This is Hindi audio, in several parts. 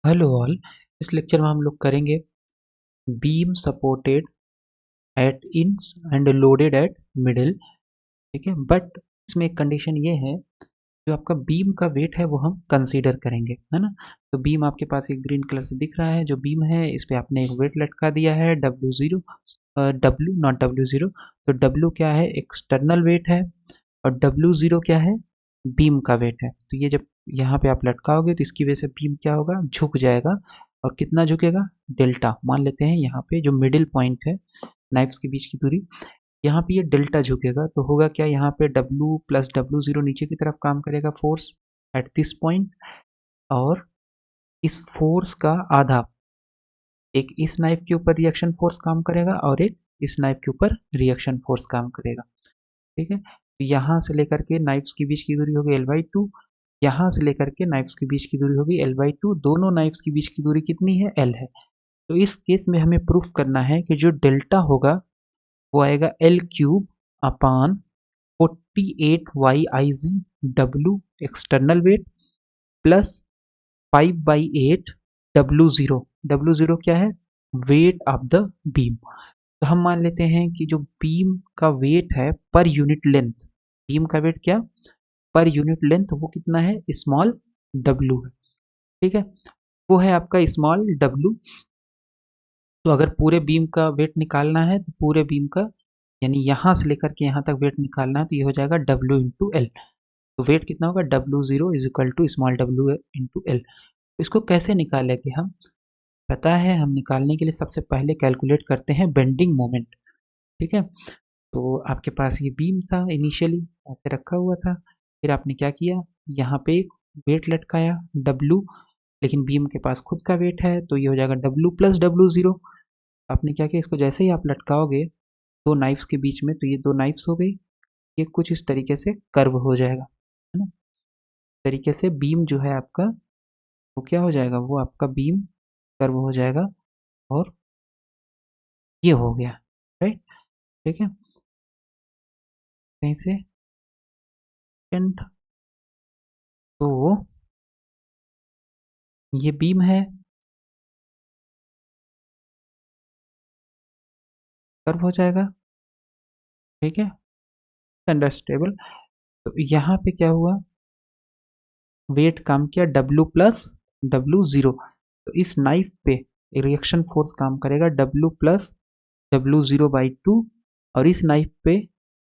Hello all. इस लेक्चर में हम लोग करेंगे बीम सपोर्टेड एट इंस एंड लोडेड एट मिडिल। ठीक है, बट इसमें एक कंडीशन ये है, जो आपका बीम का वेट है वो हम कंसीडर करेंगे, है ना। तो बीम आपके पास एक ग्रीन कलर से दिख रहा है, जो बीम है इस पे आपने एक वेट लटका दिया है W0, W नॉट W0। तो W क्या है, एक्सटर्नल वेट है, और W0 क्या है, बीम का वेट है। तो ये जब यहाँ पे आप लटकाओगे तो इसकी वजह से बीम क्या होगा, झुक जाएगा। और कितना झुकेगा, डेल्टा मान लेते हैं। यहाँ पे जो मिडिल पॉइंट है नाइफ्स के बीच की दूरी, यहाँ पे ये डेल्टा झुकेगा। तो होगा क्या, यहाँ पे W प्लस W0 नीचे की तरफ काम करेगा फोर्स एट दिस पॉइंट, और इस फोर्स का आधा एक इस नाइफ के ऊपर रिएक्शन फोर्स काम करेगा, और एक इस नाइफ के ऊपर रिएक्शन फोर्स काम करेगा। ठीक है, तो यहाँ से लेकर के नाइफ्स के बीच की दूरी होगी L/2, यहाँ से लेकर के नाइफ्स के बीच की दूरी होगी L/2। दोनों नाइफ्स के बीच की दूरी कितनी है, L है। तो इस केस में हमें प्रूफ करना है कि जो डेल्टा होगा वो आएगा L³ अपान 48YIG W external weight plus 5/8 W0। W0 क्या है, वेट ऑफ द बीम। तो हम मान लेते हैं कि जो बीम का वेट है पर यूनिट लेंथ, बीम का वेट क्या, पर यूनिट लेंथ, वो कितना है, स्मॉल w है। ठीक है, वो है आपका स्मॉल w। तो अगर पूरे बीम का वेट निकालना है तो पूरे बीम का, यानी यहाँ से लेकर के यहाँ तक वेट निकालना है, तो ये हो जाएगा w इंटू एल। तो वेट कितना होगा, W0 is equal to small w into L. तो इसको कैसे निकालेंगे हम, पता है। हम निकालने के लिए सबसे पहले कैलकुलेट करते हैं बेंडिंग मोमेंट। ठीक है, तो आपके पास ये बीम था, इनिशियली ऐसे रखा हुआ था, फिर आपने क्या किया, यहाँ पे एक वेट लटकाया W, लेकिन बीम के पास खुद का वेट है, तो ये हो जाएगा W प्लस W0। आपने क्या किया, इसको जैसे ही आप लटकाओगे दो नाइफ्स के बीच में, तो ये दो नाइफ्स हो गई, ये कुछ इस तरीके से कर्व हो जाएगा, है ना। इस तरीके से बीम जो है आपका, वो क्या हो जाएगा, वो आपका बीम कर्व हो जाएगा, और ये हो गया, राइट। ठीक है, कहीं से एंड, तो ये बीम है, कर्व हो जाएगा। ठीक है, अंडरस्टेबल। तो यहाँ पे क्या हुआ, वेट काम किया W प्लस W0। तो इस नाइफ पे रिएक्शन फोर्स काम करेगा W प्लस W0/2, और इस नाइफ पे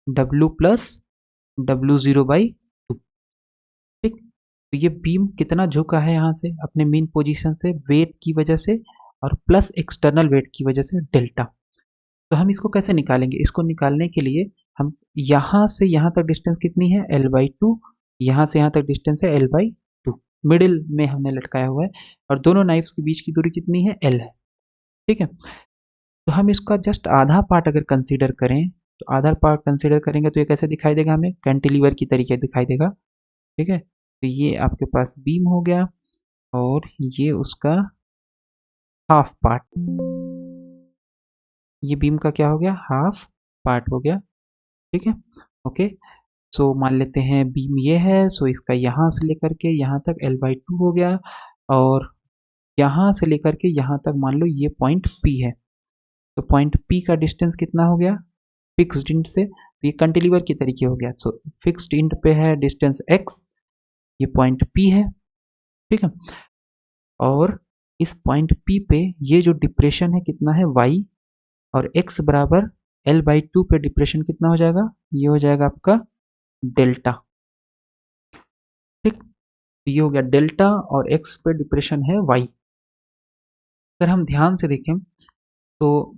W प्लस W0/2। ठीक, तो ये बीम कितना झुका है यहाँ से अपने मेन पोजीशन से, वेट की वजह से, और प्लस एक्सटर्नल वेट की वजह से डेल्टा। तो हम इसको कैसे निकालेंगे, इसको निकालने के लिए हम यहाँ से यहाँ तक डिस्टेंस कितनी है, L/2, यहाँ से यहाँ तक डिस्टेंस है L/2, मिडिल में हमने लटकाया हुआ है, और दोनों नाइफ्स के बीच की दूरी कितनी है, L है। ठीक है, तो हम इसका जस्ट आधा पार्ट अगर कंसीडर करें, तो आधा पार्ट कंसीडर करेंगे तो ये कैसे दिखाई देगा, हमें कैंटिलीवर की तरीके दिखाई देगा। ठीक है, तो ये आपके पास बीम हो गया, और ये उसका हाफ पार्ट, ये बीम का क्या हो गया, हाफ पार्ट हो गया। ठीक है, ओके। सो मान लेते हैं बीम ये है, सो इसका यहाँ से लेकर के यहाँ तक L/2 हो गया, और यहाँ से लेकर के यहाँ तक मान लो ये पॉइंट P है। तो पॉइंट P का डिस्टेंस कितना हो गया, फिक्स्ड इंट से, तो ये कंटिलीवर की तरीके हो गया। सो फिक्स्ड इंट पे है डिस्टेंस x, ये पॉइंट P है। ठीक है, और इस पॉइंट P पे ये जो डिप्रेशन है कितना है, y, और x बराबर L/2 पे डिप्रेशन कितना हो जाएगा, ये हो जाएगा आपका डेल्टा। ठीक, ये हो गया डेल्टा, और x पे डिप्रेशन है y। अगर हम ध्यान से देखें तो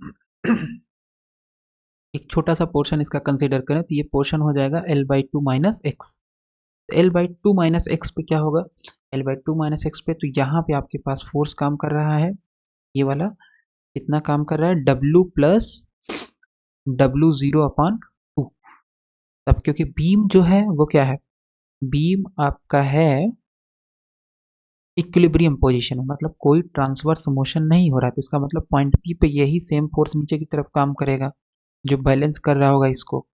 एक छोटा सा पोर्शन इसका कंसीडर करें, तो ये पोर्शन हो जाएगा L/2 minus x. L/2 minus x पे क्या होगा, L/2 माइनस एक्स पे, तो यहाँ पे आपके पास फोर्स काम कर रहा है, ये वाला कितना काम कर रहा है, W प्लस W0/2। तब क्योंकि बीम जो है वो क्या है, बीम आपका है इक्विलिब्रियम पोजीशन में, मतलब कोई ट्रांसवर्स मोशन नहीं हो रहा है, तो इसका मतलब पॉइंट पी पे यही सेम फोर्स नीचे की तरफ काम करेगा, जो बैलेंस कर रहा होगा इसको,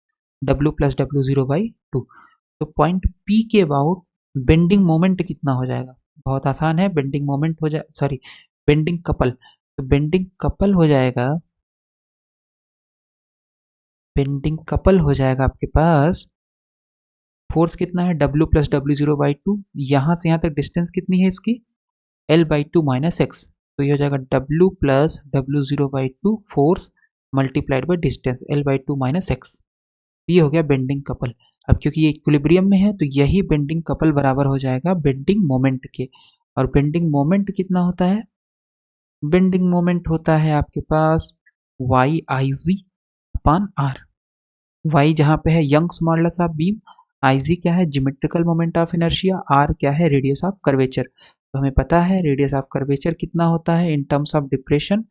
W प्लस W0/2। तो पॉइंट पी के अबाउट बेंडिंग मोमेंट कितना हो जाएगा, बहुत आसान है, बेंडिंग मोमेंट हो जाए, सॉरी बेंडिंग कपल, तो बेंडिंग कपल हो जाएगा, बेंडिंग कपल हो जाएगा आपके पास, फोर्स कितना है W प्लस W0/2, यहाँ से यहाँ तक डिस्टेंस कितनी है इसकी L/2 माइनस एक्स, तो ये हो जाएगा W plus W0/2 force multiplied by distance L/2 minus x, ये हो गया बेंडिंग कपल। अब क्योंकि ये इक्विलिब्रियम में है तो यही बेंडिंग कपल बराबर हो जाएगा बेंडिंग मोमेंट के, और बेंडिंग मोमेंट कितना होता है, बेंडिंग मोमेंट होता है आपके पास YIg/R, Y जहाँ पे है Young's modulus of beam, IG क्या है geometrical moment of inertia, R क्या है रेडियस ऑफ कर्वेचर, तो हमें पता है रेडियस ऑफ कर्वेचर कितना होता है इन टर्म्स ऑफ डिप्रेशन,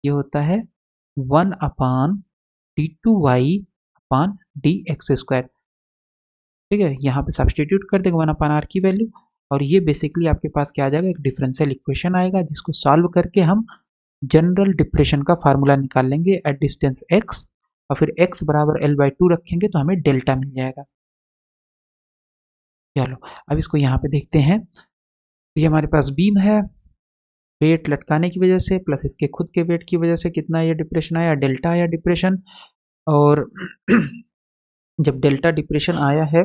ये होता है 1/d2y/dx², ठीक है, यहाँ पे सब्सटीट्यूट कर देंगे 1/r की वैल्यू, और ये बेसिकली आपके पास क्या आ जाएगा, एक डिफरेंशियल इक्वेशन आएगा जिसको सॉल्व करके हम जनरल डिप्रेशन का फार्मूला निकाल लेंगे एट डिस्टेंस x, और फिर x बराबर L/2 रखेंगे तो हमें डेल्टा मिल जाएगा। चलो अब इसको यहाँ पे देखते हैं, तो ये हमारे पास बीम है, वेट लटकाने की वजह से प्लस इसके खुद के वेट की वजह से कितना ये डिप्रेशन आया, डेल्टा आया डिप्रेशन, और जब डेल्टा डिप्रेशन आया है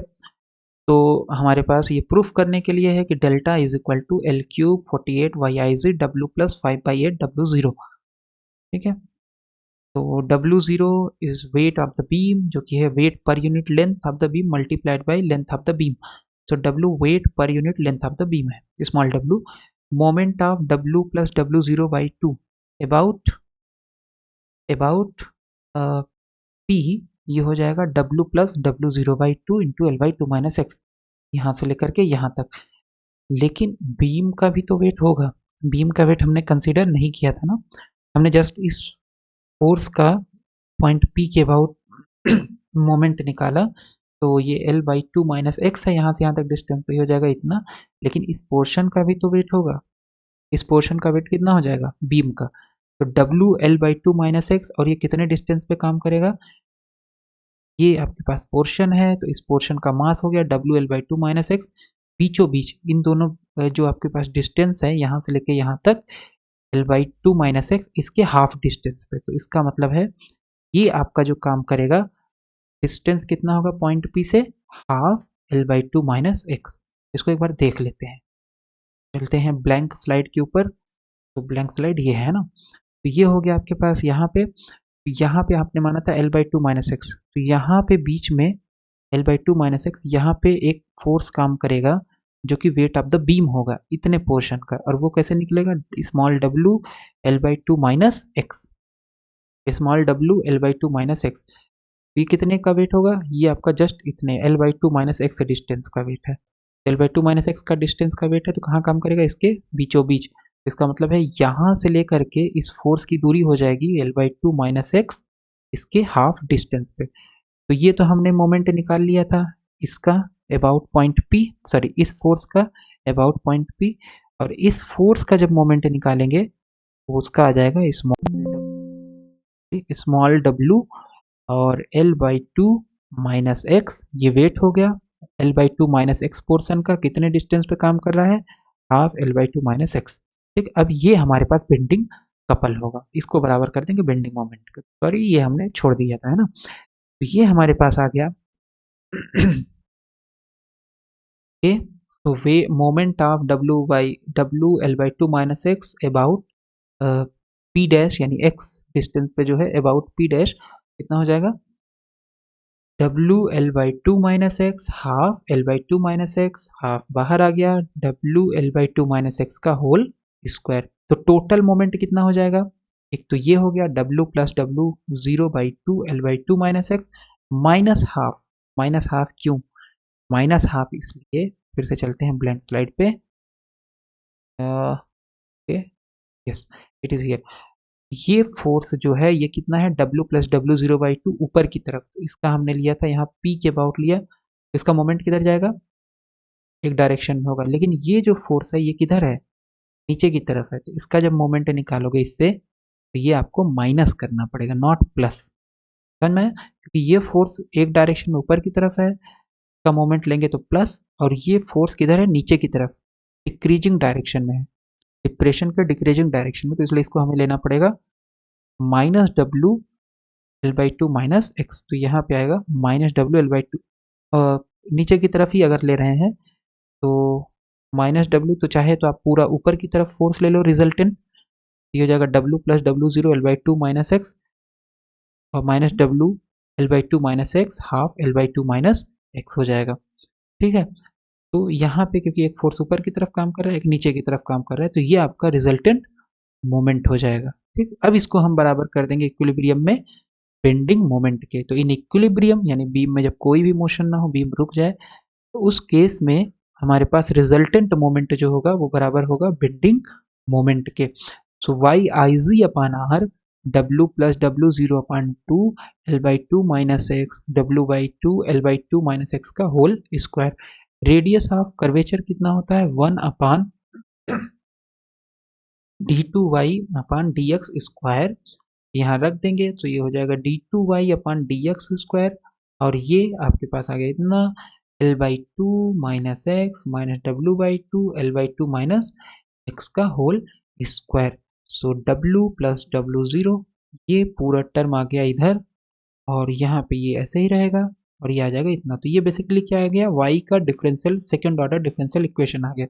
तो हमारे पास ये प्रूफ करने के लिए है कि delta is equal to L³ 48YIZ W plus 5/8 W0, ठीक है, तो W0 is weight of the beam, जो कि है weight per unit length of the beam multiplied by length of the beam, so W weight per unit length of the beam है small w, moment of W plus W0/2 about P, ये हो जाएगा W plus W0/2 into L/2 minus x, यहाँ से लेकर के यहाँ तक, लेकिन बीम का भी तो वेट होगा, बीम का वेट हमने कंसीडर नहीं किया था ना, हमने जस्ट इस फोर्स का पॉइंट P के अबाउट मोमेंट निकाला, तो ये L/2 माइनस एक्स है यहाँ से यहाँ तक डिस्टेंस, तो ये हो जाएगा इतना, लेकिन इस पोर्शन का भी तो वेट होगा, इस पोर्शन का वेट कितना हो जाएगा बीम का, तो W L/2 माइनस एक्स, और ये कितने डिस्टेंस पे काम करेगा, ये आपके पास पोर्शन है तो इस पोर्शन का मास हो गया W L/2 माइनस एक्स, बीचों बीच इन दोनों जो आपके पास डिस्टेंस है यहाँ से लेके यहाँ तक L/2 माइनस एक्स, इसके हाफ डिस्टेंस पे, तो इसका मतलब है ये आपका जो काम करेगा, डिस्टेंस कितना होगा पॉइंट P से, हाफ L/2 माइनस एक्स, इसको एक बार देख लेते हैं, चलते हैं ब्लैंक स्लाइड के ऊपर, तो ब्लैंक स्लाइड ये है ना, तो ये हो गया आपके पास यहाँ पे आपने माना था L/2 माइनस एक्स, तो यहाँ पे बीच में L/2 माइनस एक्स, यहाँ पे एक फोर्स काम करेगा जो कि वेट ऑफ द बीम होगा इतने पोर्शन का, और वो कैसे निकलेगा, small w L/2 minus x, small w L/2 minus x, ये कितने का वेट होगा, ये आपका जस्ट इतने L/2 माइनस एक्स डिस्टेंस का वेट है, L/2 माइनस एक्स का डिस्टेंस का वेट है तो कहाँ काम करेगा, इसके बीचों बीच, इसका मतलब है यहाँ से लेकर के इस फोर्स की दूरी हो जाएगी L/2 माइनस एक्स इसके हाफ डिस्टेंस पे, तो ये तो हमने मोमेंट निकाल लिया था इसका अबाउट पॉइंट P, सॉरी इस फोर्स का अबाउट पॉइंट P, और इस फोर्स का जब मोमेंट निकालेंगे तो उसका आ जाएगा स्मॉल w, और L/2 माइनस एक्स ये वेट हो गया, L/2 माइनस एक्स पोर्सन का कितने डिस्टेंस पे काम कर रहा है, हाफ L/2 माइनस एक्स, ठीक, अब ये हमारे पास बेंडिंग कपल होगा, इसको बराबर कर देंगे बेंडिंग मोमेंट का, सॉरी ये हमने छोड़ दिया था है ना, तो ये हमारे पास आ गया ओके, तो वे moment of W L/2 minus x about P dash, यानी x डिस्टेंस पे जो है अबाउट P डैश कितना हो जाएगा, W L/2 minus x, half L/2 minus x, half बाहर आ गया, W L/2 माइनस एक्स का होल स्क्वायर, तो टोटल मोमेंट कितना हो जाएगा, एक तो ये हो गया W plus W0/2 L/2 minus X, minus half क्यों, माइनस हाफ इसलिए, फिर से चलते हैं ब्लैंक स्लाइड पे, okay yes it is here, ये फोर्स जो है ये कितना है W प्लस W0/2 ऊपर की तरफ, तो इसका हमने लिया था यहाँ P के अबाउट लिया, तो इसका मोमेंट किधर जाएगा, एक डायरेक्शन में होगा, लेकिन ये जो फोर्स है ये किधर है, नीचे की तरफ है, तो इसका जब मोमेंट निकालोगे इससे तो ये आपको माइनस करना पड़ेगा नॉट प्लस, समझ में, क्योंकि ये फोर्स एक डायरेक्शन में ऊपर की तरफ है, इसका मोमेंट लेंगे तो प्लस, और ये फोर्स किधर है नीचे की तरफ, डिक्रीजिंग डायरेक्शन में है, डिप्रेशन के डिक्रीजिंग डायरेक्शन में, तो इसलिए इसको हमें लेना पड़ेगा minus W L by two minus x. तो यहाँ पे आएगा minus W L by to, नीचे की तरफ ही अगर ले रहे हैं तो माइनस डब्ल्यू, तो चाहे तो आप पूरा ऊपर की तरफ फोर्स ले लो रिजल्टेंट, ये हो जाएगा W plus W zero L by two minus x, और minus W L by two minus x half L by two minus x हो जाएगा। ठीक है, तो यहाँ पे क्योंकि एक फोर्स ऊपर की तरफ काम कर रहा है, एक नीचे की तरफ काम कर रहा है, तो ये आपका रिजल्टेंट मोमेंट हो जाएगा। ठीक, अब इसको हम बराबर कर देंगे इक्विलिब्रियम में बेंडिंग मोमेंट के। तो इन इक्विलिब्रियम यानी बीम में जब कोई भी मोशन ना हो, बीम रुक जाए, तो उस केस में हमारे पास रिजल्टेंट मोमेंट जो होगा वो बराबर होगा बेंडिंग मोमेंट के। So Y I G upon R W plus W zero upon two L by two minus X W by two L by two minus X का whole square. Radius of curvature कितना होता है, 1 upon D two Y upon D x square, यहाँ रख देंगे तो ये हो जाएगा D two Y upon D x square, और ये आपके पास आ गया इतना L by two minus X minus W by two L by two minus X का whole square. So W plus W zero, ये पूरा टर्म आ गया इधर, और यहाँ पे ये ऐसे ही रहेगा, और ये आ जाएगा इतना। तो ये बेसिकली क्या आ गया, वाई का differential second order differential equation आ गया।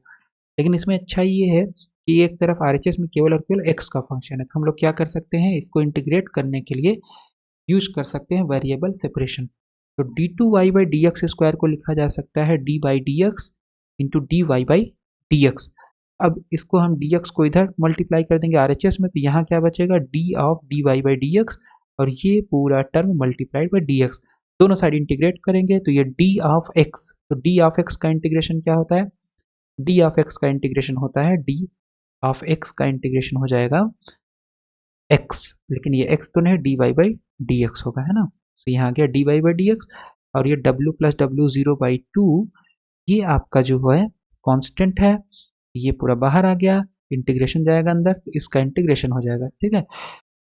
लेकिन इसमें अच्छा ये है कि एक तरफ आरएचएस में केवल और केवल एक्स का फंक्शन है, तो हम लोग क्या कर सकते हैं, इसको इंटीग्रेट करने के लिए यूज कर सकते हैं वेरिएबल सेपरेशन। तो d two y by D x square को लिखा जा सकता है d by D x into d Y by D x. अब इसको हम डी एक्स को इधर मल्टीप्लाई कर देंगे आरएचएस में, तो यहाँ क्या बचेगा, d of d Y by D x, और ये पूरा term multiplied by D x. दोनों साइड इंटीग्रेट करेंगे तो ये डी ऑफ एक्स, तो डी ऑफ एक्स का इंटीग्रेशन क्या होता है, डी ऑफ एक्स का इंटीग्रेशन होता है डी ऑफ एक्स का इंटीग्रेशन हो जाएगा एक्स, लेकिन ये एक्स तो नहीं, d Y by D x होगा, है ना। तो यहाँ आ गया D Y by D x, और ये W plus W zero by two, ये आपका जो है कांस्टेंट है, ये पूरा बाहर आ गया, इंटीग्रेशन जाएगा अंदर, तो इसका इंटीग्रेशन हो जाएगा, ठीक है,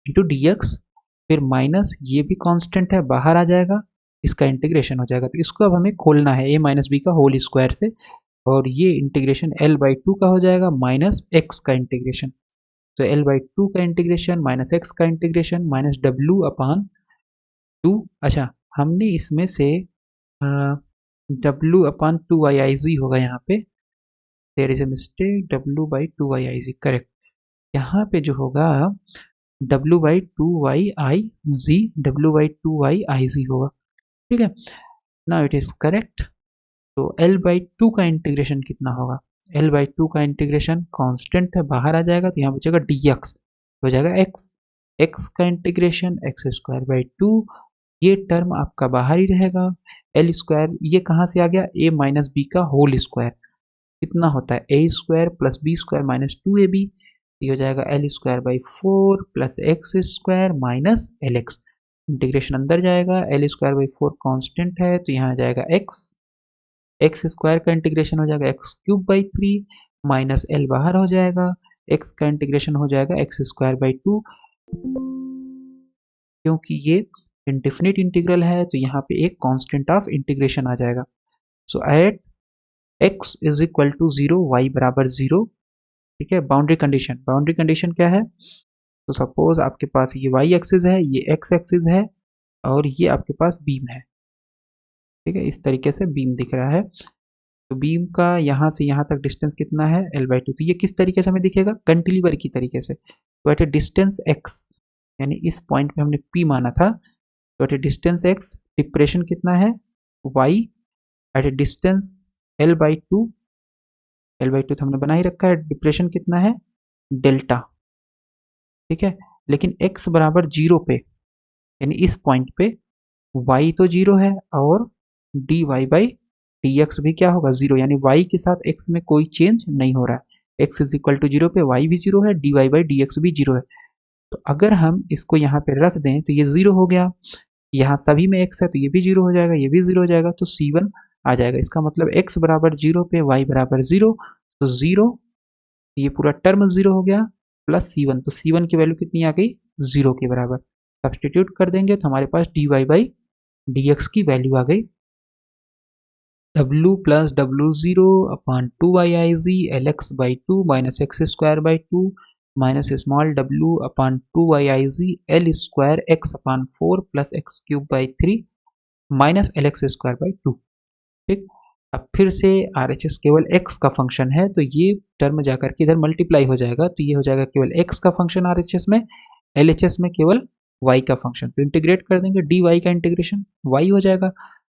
इंटू डी एक्स, फिर माइनस ये भी कांस्टेंट है, बाहर आ जाएगा, इसका इंटीग्रेशन हो जाएगा। तो इसको अब हमें खोलना है ए माइनस बी का होल स्क्वायर से, और ये इंटीग्रेशन एल बाई टू का हो जाएगा माइनस एक्स का इंटीग्रेशन। तो एल बाई टू का इंटीग्रेशन माइनस एक्स का integration minus W upon two, अच्छा हमने इसमें से W upon two Y I G होगा यहाँ पे, there is a mistake, W by two Y I G correct, यहाँ पे जो होगा W by two Y I G, W by two Y I G होगा, ठीक है, नाउ इट इज करेक्ट। तो एल बाई टू का इंटीग्रेशन कितना होगा, एल बाई टू का इंटीग्रेशन कांस्टेंट है, बाहर आ जाएगा, तो यहाँ बचेगा डी एक्स, हो जाएगा एक्स, एक्स का integration x square by two, ये टर्म आपका बाहर ही रहेगा, एल स्क्वायर ये कहाँ से आ गया, ए माइनस बी का होल स्क्वायर, कितना होता है A square plus B square minus two A B, ये हो जाएगा L square by four plus X square minus L X, integration अंदर जाएगा, L square by four constant है, तो यहाँ आ जाएगा एक्स, एक्स स्क्वायर का इंटीग्रेशन हो जाएगा X cube by three minus L बाहर हो जाएगा, एक्स का इंटीग्रेशन हो जाएगा एक्स स्क्वायर बाई टू, क्योंकि ये इंडेफिनिट इंटीग्रल है तो यहाँ पे एक कांस्टेंट ऑफ इंटीग्रेशन आ जाएगा। So at x is equal to zero, Y बराबर जीरो, ठीक है, बाउंड्री कंडीशन, बाउंड्री कंडीशन क्या है, तो सपोज आपके पास ये y एक्सिस है, ये x एक्सिस है, और ये आपके पास बीम है, ठीक है, इस तरीके से बीम दिख रहा है, तो बीम का यहाँ से यहाँ तक डिस्टेंस कितना है l बाई टू, तो ये किस तरीके से हमें दिखेगा, कैंटिलीवर की तरीके से, तो एट ए डिस्टेंस x, यानी इस पॉइंट पे हमने p माना था, तो at a distance x depression कितना है y, at a distance l by two, L by two तो हमने बना ही रखा है, डिप्रेशन कितना है डेल्टा, ठीक है, लेकिन x बराबर जीरो पे, यानी इस पॉइंट पे y तो जीरो है, और d Y by D x भी क्या होगा जीरो, यानी y के साथ x में कोई चेंज नहीं हो रहा है, x is equal to zero पे y भी जीरो है, d Y by D x भी जीरो है, तो अगर हम इसको यहाँ पे रख दें तो ये जीरो हो गया, यहाँ सभी में x है तो ये भी जीरो हो जाएगा, ये भी जीरो हो जाएगा, तो C1 आ जाएगा, इसका मतलब x बराबर जीरो पे y बराबर जीरो, तो जीरो, ये पूरा टर्म जीरो हो गया, प्लस C1, तो C1 की वैल्यू कितनी आ गई, जीरो के बराबर, सब्सटीट्यूट कर देंगे तो हमारे पास D Y by D X की वैल्यू आ गई W plus W0 upon 2YIZ LX/2 minus x² 2 minus small w upon 2YIZ L square x upon 4 plus x³ 3 minus LX² 2। ठीक, अब फिर से RHS केवल x का फंक्शन है तो ये टर्म जाकर के इधर मल्टीप्लाई हो जाएगा, तो ये हो जाएगा केवल x का फंक्शन RHS में, LHS में केवल y का फंक्शन। तो इंटीग्रेट कर देंगे, dy का इंटीग्रेशन y हो जाएगा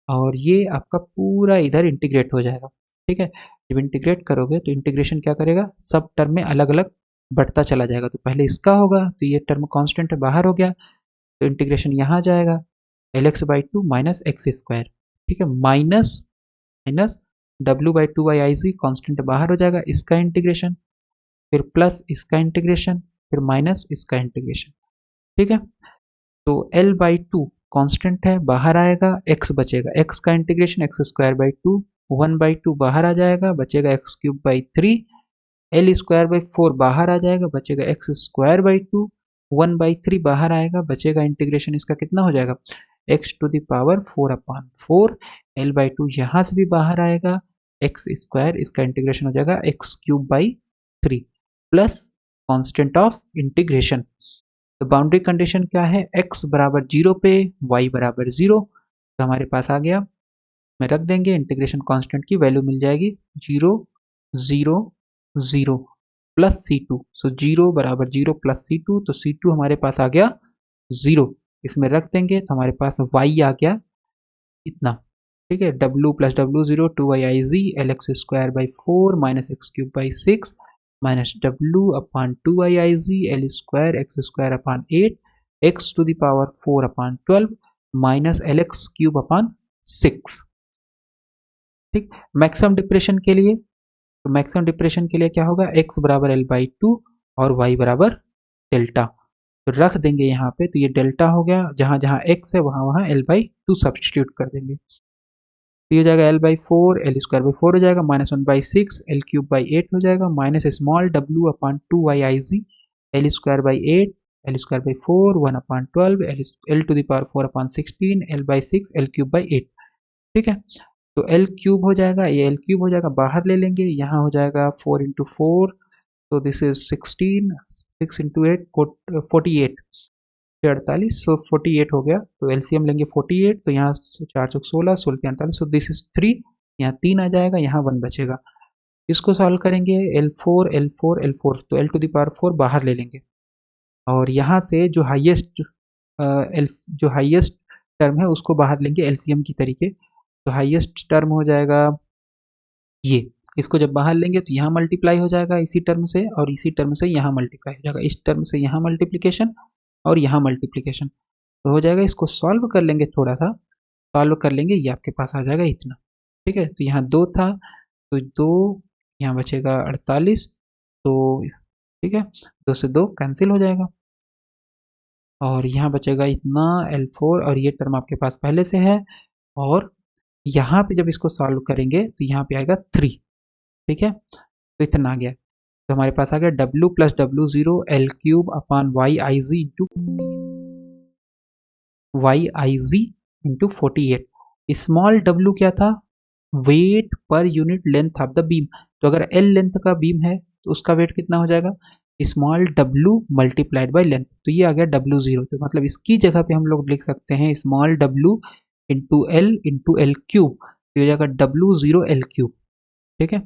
और ये आपका पूरा इधर इंटीग्रेट हो जाएगा। ठीक है, जब इंटीग्रेट करोगे तो इंटीग्रेशन क्या करेगा, सब टर्म में अलग अलग बढ़ता चला जाएगा। तो पहले इसका होगा, तो ये टर्म कांस्टेंट है बाहर हो गया, तो इंटीग्रेशन यहाँ जाएगा LX/2 माइनस x²। ठीक है, माइनस W/2YIZ कांस्टेंट बाहर हो जाएगा, इसका इंटीग्रेशन, फिर प्लस इसका इंटीग्रेशन, फिर माइनस इसका इंटीग्रेशन। ठीक है, तो L/2 कांस्टेंट है बाहर आएगा, x बचेगा, x का इंटीग्रेशन x²/2, 1/2 बाहर आ जाएगा, बचेगा x³ 3, L² बाहर आ जाएगा, बचेगा x²/2, 1/3 बाहर आएगा, बचेगा इंटीग्रेशन इसका कितना हो जाएगा x⁴/4, L/2 यहाँ से भी बाहर आएगा, x², इसका इंटीग्रेशन हो जाएगा x³ 3 plus constant of integration. तो बाउंड्री कंडीशन क्या है, x बराबर 0 पे y बराबर 0, तो हमारे पास आ गया, में रख देंगे, इंटीग्रेशन कांस्टेंट की वैल्यू मिल जाएगी 0 0 0 प्लस C2। सो 0 बराबर 0 प्लस C2, तो C2 हमारे पास आ गया 0, इसमें रख देंगे तो हमारे पास y आ गया इतना। ठीक है, W plus W0 2YIZ LX² 4 minus x³ 6 minus W upon 2YIZ L² x² 8 x⁴/12 minus LX³ 6। ठीक, मैक्सिमम डिप्रेशन के लिए, तो मैक्सिमम डिप्रेशन के लिए क्या होगा, x बराबर L/2 और y बराबर डेल्टा, तो रख देंगे यहाँ पे, तो ये डेल्टा हो गया, जहाँ जहाँ x है वहाँ वहाँ L/2 सब्सटीट्यूट कर देंगे, तो ये हो जाएगा L/4 L²/4 हो जाएगा, माइनस 1/6 L³ 8 हो जाएगा, minus small w upon 2YIZ L²/8 L²/4 1/12 L⁴/16 L/6 L³/8। ठीक है, तो L³ हो जाएगा, ये L³ हो जाएगा, बाहर ले लेंगे, यहाँ हो जाएगा 4 × 4, तो दिस इज 16, 6 × 8 48, 48, सो 48 हो गया, तो एलसीएम लेंगे 48, तो यहाँ 4 × 16, 16 × 48, सो दिस इज 3, यहाँ 3 आ जाएगा, यहाँ 1 बचेगा। इसको सॉल्व करेंगे L4 L4 L4, तो L⁴ बाहर ले लेंगे और यहाँ से जो हाईएस्ट टर्म है उसको बाहर लेंगे एलसीएम की तरीके, तो हाईएस्ट टर्म हो जाएगा ये, इसको जब बाहर लेंगे तो यहाँ मल्टीप्लाई हो जाएगा इसी टर्म से, और इसी टर्म से यहाँ मल्टीप्लाई हो जाएगा, इस टर्म से यहाँ मल्टीप्लिकेशन और यहाँ मल्टीप्लिकेशन, तो हो जाएगा। इसको सॉल्व कर लेंगे, थोड़ा सा सॉल्व कर लेंगे, ये आपके पास आ जाएगा इतना। ठीक है, तो यहाँ 2 था, तो 2 यहाँ बचेगा 48, तो ठीक है 2 से 2 कैंसिल हो जाएगा और यहाँ बचेगा इतना L4, और ये टर्म आपके पास पहले से है, और यहाँ पे जब इसको सॉल्व करेंगे तो यहाँ पे आएगा 3। ठीक है, तो इतना आ गया, तो हमारे पास आ गया W plus W0 L³ upon YIZ into 48। Small w क्या था, weight per unit length of the beam, तो अगर L लेंथ का बीम है तो उसका वेट कितना हो जाएगा, small w multiplied by length, तो ये आ गया W0, तो मतलब इसकी जगह पे हम लोग लिख सकते हैं स्मॉल w इंटू L³ तो हो जाएगा W0 L³। ठीक है,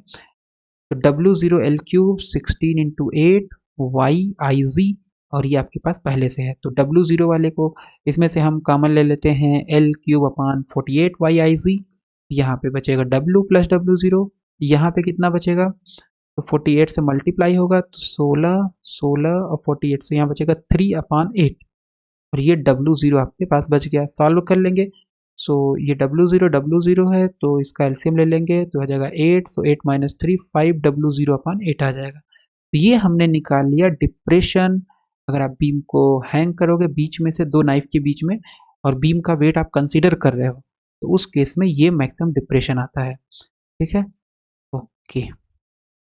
तो W0 L³ 16 × 8 YIZ, और ये आपके पास पहले से है, तो W0 वाले को इसमें से हम कॉमन ले लेते हैं L³ अपॉन 48 YIZ, यहाँ पे बचेगा W प्लस W0, यहाँ पे कितना बचेगा, तो 48 से मल्टीप्लाई होगा तो 16 16 और 48 से यहाँ बचेगा 3/8, और ये W0 आपके पास बच गया। सॉल्व कर लेंगे, सो ये W0 है, तो इसका एलसीएम ले लेंगे तो आ जाएगा 8, सो 8 माइनस 3 5 W0/8 आ जाएगा। तो ये हमने निकाल लिया डिप्रेशन। अगर आप बीम को हैंग करोगे बीच में से दो नाइफ के बीच में और बीम का वेट आप कंसीडर कर रहे हो, तो उस केस में ये मैक्सिमम डिप्रेशन आता है। ठीक है, ओके।